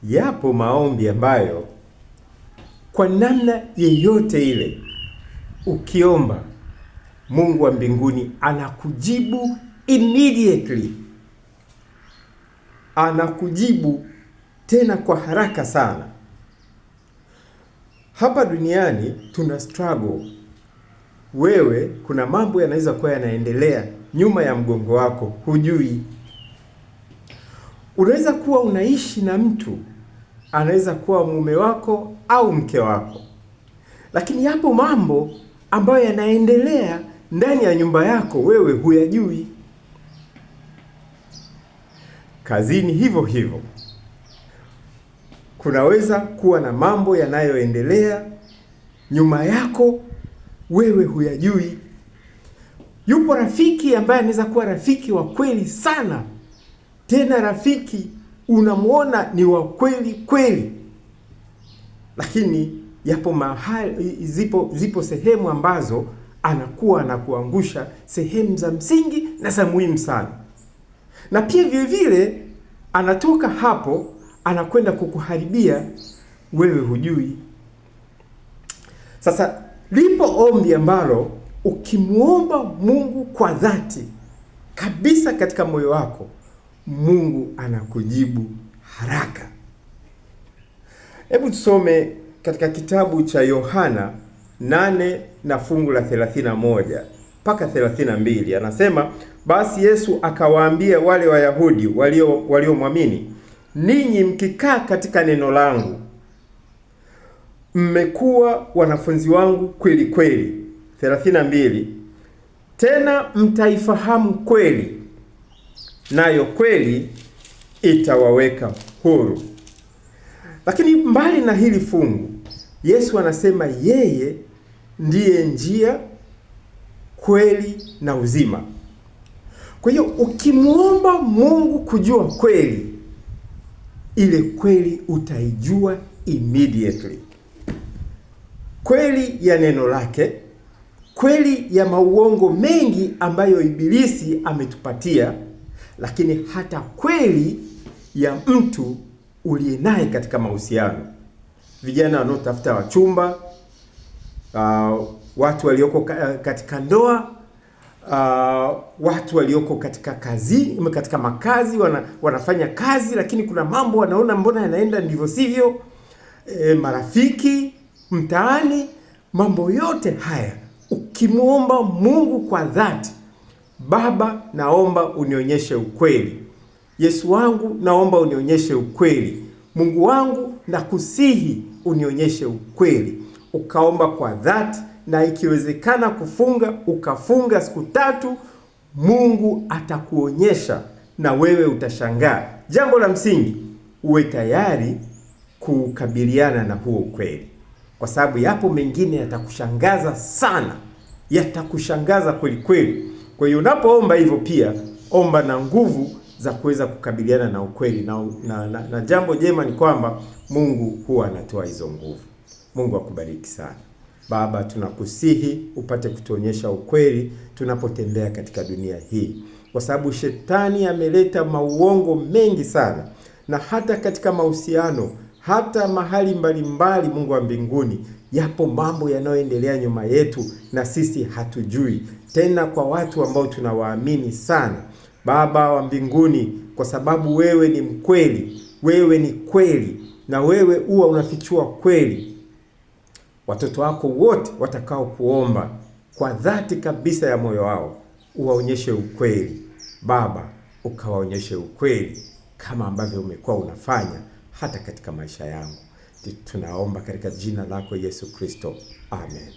Yapo maombi ambayo kwa namna yeyote ile ukiomba, Mungu wa mbinguni anakujibu immediately. Anakujibu tena kwa haraka sana. Hapa duniani tuna struggle. Wewe kuna mambo yanaweza kuwa yanaendelea nyuma ya mgongo wako, hujui. Unaweza kuwa unaishi na mtu, anaweza kuwa mume wako au mke wako, lakini yapo mambo ambayo yanaendelea ndani ya nyumba yako, wewe huyajui. Kazini hivyo hivyo, kunaweza kuwa na mambo yanayoendelea nyuma yako, wewe huyajui. Yupo rafiki ambaye anaweza kuwa rafiki wa kweli sana, tena rafiki unamuona ni wa kweli kweli, lakini yapo mahali, zipo sehemu ambazo anakuwa anakuangusha sehemu za msingi na za muhimu sana, na pia vile vile anatoka hapo anakwenda kukuharibia, wewe hujui. Sasa lipo ombi ambalo ukimuomba Mungu kwa dhati kabisa katika moyo wako, Mungu anakujibu haraka. Hebu tusome katika kitabu cha Yohana 8 na fungu la 31 mpaka 32. Anasema, basi Yesu akawaambia wale Wayahudi waliomwamini, ninyi mkikaa katika neno langu, mmekuwa wanafunzi wangu kweli kweli. 32, tena mtaifahamu kweli, nayo kweli itawaweka huru. Lakini mbali na hili fungu, Yesu anasema yeye ndiye njia, kweli na uzima. Kwa hiyo ukimuomba Mungu kujua kweli, ile kweli utaijua immediately. Kweli ya neno lake, kweli ya mauongo mengi ambayo ibilisi ametupatia, lakini hata kweli ya mtu uliye naye katika mahusiano. Vijana wanaotafuta wachumba, watu walioko katika ndoa, watu walioko katika makazi, wanafanya kazi, lakini kuna mambo wanaona mbona yanaenda ndivyo sivyo, marafiki, mtaani, mambo yote haya ukimuomba Mungu kwa dhati, Baba, naomba unionyeshe ukweli. Yesu wangu, naomba unionyeshe ukweli. Mungu wangu, nakusihi unionyeshe ukweli. Ukaomba kwa dhati, na ikiwezekana kufunga, ukafunga siku 3, Mungu atakuonyesha na wewe utashangaa. Jambo la msingi, uwe tayari kukabiliana na huo ukweli, kwa sababu yapo mengine yatakushangaza sana, yatakushangaza kweli kweli. Kwa hiyo unapoomba hivyo, pia omba na nguvu za kuweza kukabiliana na ukweli, na jambo jema ni kwamba Mungu huwa anatoa hizo nguvu. Mungu akubariki sana. Baba, tunakusihi upate kutuonyesha ukweli tunapotembea katika dunia hii, kwa sababu shetani ameleta mauongo mengi sana, na hata katika mahusiano, hata mahali mbalimbali. Mungu wa mbinguni, yapo mambo yanayoendelea nyuma yetu na sisi hatujui, tena kwa watu ambao tunawaamini sana. Baba wa mbinguni, kwa sababu wewe ni mkweli, wewe ni kweli, na wewe huwa unafichua kweli, watoto wako wote watakao kuomba kwa dhati kabisa ya moyo wao, uwaonyeshe ukweli. Baba, ukawaonyeshe ukweli kama ambavyo umekuwa unafanya hata katika maisha yangu. Tunaomba katika jina lako Yesu Kristo. Amen.